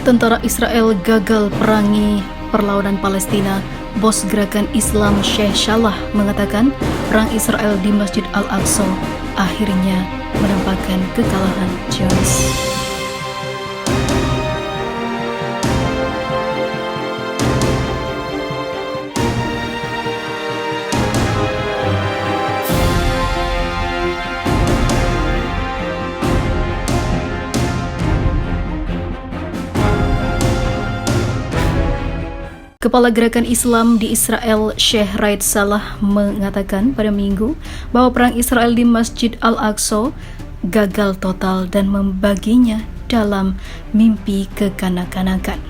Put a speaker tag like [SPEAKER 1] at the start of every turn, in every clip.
[SPEAKER 1] Tentara Israel gagal perangi perlawanan Palestina. Bos gerakan Islam Sheikh Salah mengatakan perang Israel di Masjid Al-Aqsa akhirnya menampakkan kekalahan Zionis. Kepala Gerakan Islam di Israel, Sheikh Raid Salah, mengatakan pada Minggu bahwa perang Israel di Masjid Al-Aqsa gagal total dan membaginya dalam mimpi kekanak-kanakan.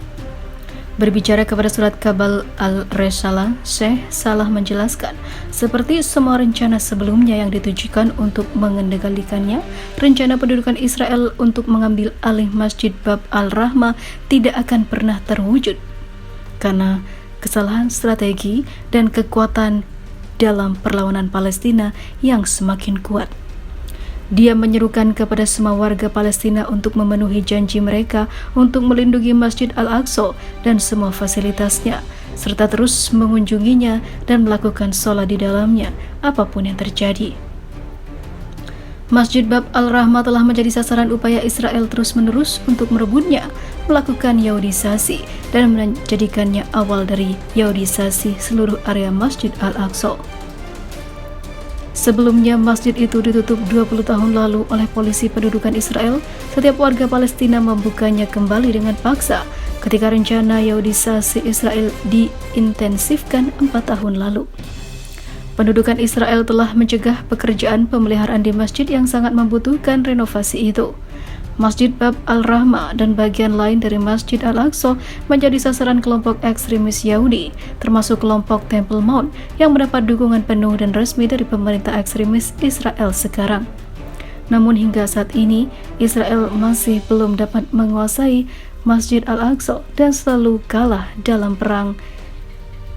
[SPEAKER 1] Berbicara kepada surat Kabal al-Risalah, Sheikh Salah menjelaskan, seperti semua rencana sebelumnya yang ditujukan untuk mengendalikannya, rencana pendudukan Israel untuk mengambil alih Masjid Bab al-Rahmah tidak akan pernah terwujud karena kesalahan strategi dan kekuatan dalam perlawanan Palestina yang semakin kuat. Dia menyerukan kepada semua warga Palestina untuk memenuhi janji mereka untuk melindungi Masjid Al-Aqsa dan semua fasilitasnya, serta terus mengunjunginya dan melakukan sholat di dalamnya, apapun yang terjadi. Masjid Bab al-Rahmah telah menjadi sasaran upaya Israel terus-menerus untuk merebutnya, melakukan Yahudisasi, dan menjadikannya awal dari Yahudisasi seluruh area Masjid Al-Aqsa. Sebelumnya, masjid itu ditutup 20 tahun lalu oleh polisi pendudukan Israel. Setiap warga Palestina membukanya kembali dengan paksa ketika rencana Yahudisasi Israel diintensifkan 4 tahun lalu. Pendudukan Israel telah mencegah pekerjaan pemeliharaan di masjid yang sangat membutuhkan renovasi itu. Masjid Bab al-Rahmah dan bagian lain dari Masjid Al-Aqsa menjadi sasaran kelompok ekstremis Yahudi, termasuk kelompok Temple Mount yang mendapat dukungan penuh dan resmi dari pemerintah ekstremis Israel sekarang. Namun hingga saat ini, Israel masih belum dapat menguasai Masjid Al-Aqsa dan selalu kalah dalam perang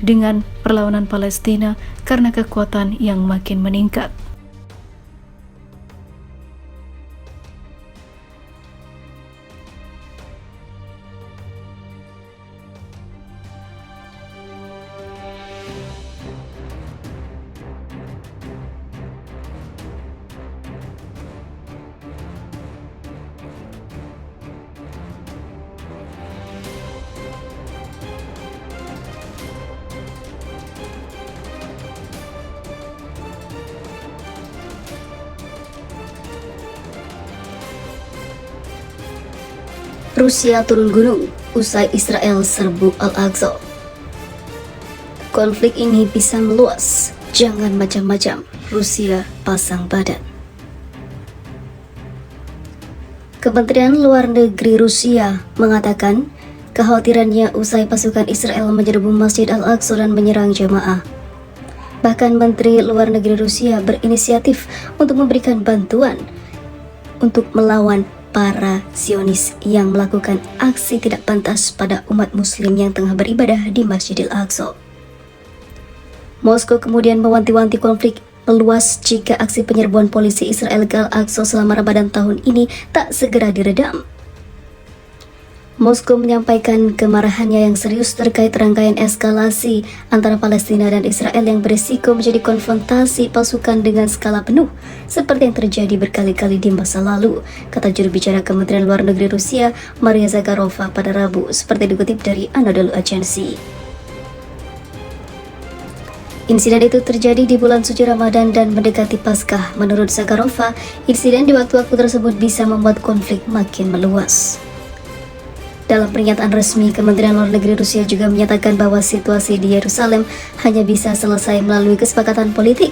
[SPEAKER 1] dengan perlawanan Palestina karena kekuatan yang makin meningkat.
[SPEAKER 2] Rusia turun gunung usai Israel serbu Al-Aqsa. Konflik ini bisa meluas, jangan macam-macam, Rusia pasang badan. Kementerian Luar Negeri Rusia mengatakan kekhawatirannya usai pasukan Israel menyerbu Masjid Al-Aqsa dan menyerang jemaah. Bahkan Menteri Luar Negeri Rusia berinisiatif untuk memberikan bantuan untuk melawan para Zionis yang melakukan aksi tidak pantas pada umat muslim yang tengah beribadah di Masjidil Aqsa. Moskow kemudian mewanti-wanti konflik meluas jika aksi penyerbuan polisi Israel ke Al-Aqsa selama Ramadan tahun ini tak segera diredam. Moskow menyampaikan kemarahannya yang serius terkait rangkaian eskalasi antara Palestina dan Israel yang berisiko menjadi konfrontasi pasukan dengan skala penuh, seperti yang terjadi berkali-kali di masa lalu, kata juru bicara Kementerian Luar Negeri Rusia, Maria Zakharova pada Rabu, seperti dikutip dari Anadolu Agency. Insiden itu terjadi di bulan suci Ramadan dan mendekati Paskah. Menurut Zakharova, insiden di waktu-waktu tersebut bisa membuat konflik makin meluas. Dalam pernyataan resmi, Kementerian Luar Negeri Rusia juga menyatakan bahwa situasi di Yerusalem hanya bisa selesai melalui kesepakatan politik.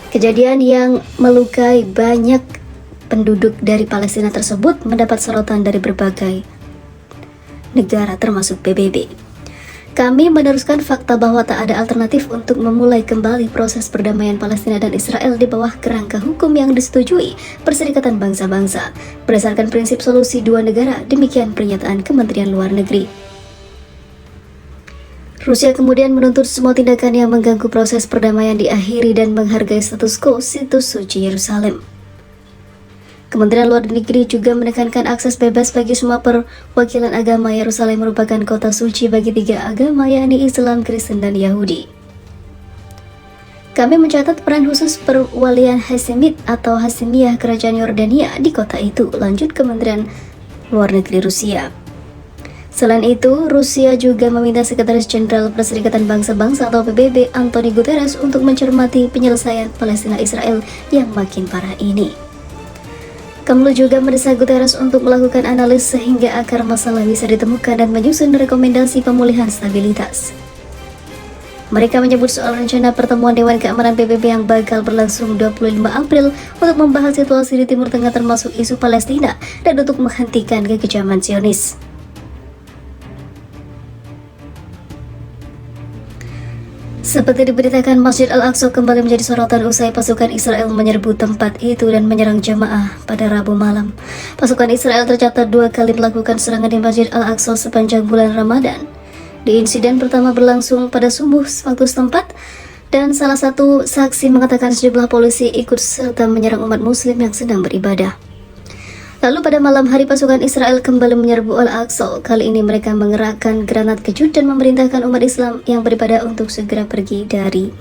[SPEAKER 2] Kejadian yang melukai banyak penduduk dari Palestina tersebut mendapat sorotan dari berbagai negara termasuk PBB. Kami meneruskan fakta bahwa tak ada alternatif untuk memulai kembali proses perdamaian Palestina dan Israel di bawah kerangka hukum yang disetujui Perserikatan Bangsa-Bangsa berdasarkan prinsip solusi dua negara, demikian pernyataan Kementerian Luar Negeri. Rusia kemudian menuntut semua tindakan yang mengganggu proses perdamaian diakhiri dan menghargai status quo situs suci Yerusalem. Kementerian Luar Negeri juga menekankan akses bebas bagi semua perwakilan agama. Yerusalem merupakan kota suci bagi 3 agama, yakni Islam, Kristen, dan Yahudi. Kami mencatat peran khusus perwalian Hashemit atau Hashemiyah Kerajaan Yordania di kota itu, lanjut Kementerian Luar Negeri Rusia. Selain itu, Rusia juga meminta Sekretaris Jenderal Perserikatan Bangsa-Bangsa atau PBB Antonio Guterres untuk mencermati penyelesaian Palestina-Israel yang makin parah ini. Kemlu juga mendesak Guterres untuk melakukan analis sehingga akar masalah bisa ditemukan dan menyusun rekomendasi pemulihan stabilitas. Mereka menyebut soal rencana pertemuan Dewan Keamanan PBB yang bakal berlangsung 25 April untuk membahas situasi di Timur Tengah termasuk isu Palestina dan untuk menghentikan kekejaman Zionis. Seperti diberitakan, Masjid Al-Aqsa kembali menjadi sorotan usai pasukan Israel menyerbu tempat itu dan menyerang jamaah pada Rabu malam. Pasukan Israel tercatat 2 kali melakukan serangan di Masjid Al-Aqsa sepanjang bulan Ramadan. Di insiden pertama berlangsung pada subuh waktu setempat, dan salah satu saksi mengatakan sejumlah polisi ikut serta menyerang umat muslim yang sedang beribadah. Lalu pada malam hari pasukan Israel kembali menyerbu Al-Aqsa. Kali ini mereka mengerahkan granat kejut dan memerintahkan umat Islam yang beribadah untuk segera pergi dari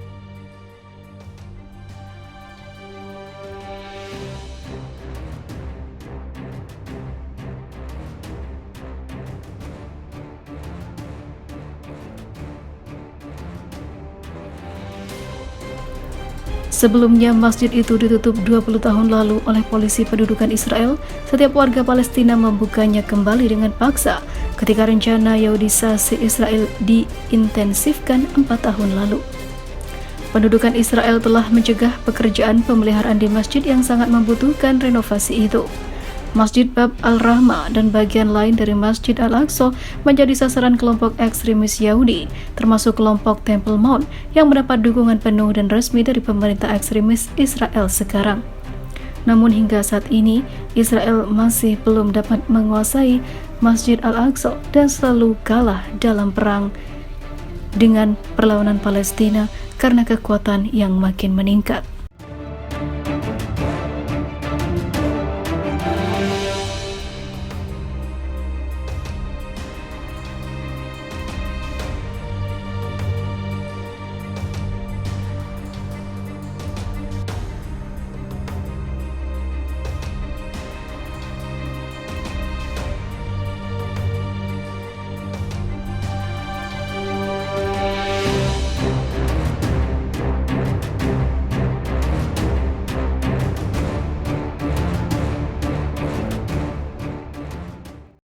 [SPEAKER 1] Sebelumnya, masjid itu ditutup 20 tahun lalu oleh polisi pendudukan Israel. Setiap warga Palestina membukanya kembali dengan paksa ketika rencana Yahudisasi Israel diintensifkan 4 tahun lalu. Pendudukan Israel telah mencegah pekerjaan pemeliharaan di masjid yang sangat membutuhkan renovasi itu. Masjid Bab Al-Rahmah dan bagian lain dari Masjid Al-Aqsa menjadi sasaran kelompok ekstremis Yahudi, termasuk kelompok Temple Mount yang mendapat dukungan penuh dan resmi dari pemerintah ekstremis Israel sekarang. Namun hingga saat ini, Israel masih belum dapat menguasai Masjid Al-Aqsa dan selalu kalah dalam perang dengan perlawanan Palestina karena kekuatan yang makin meningkat.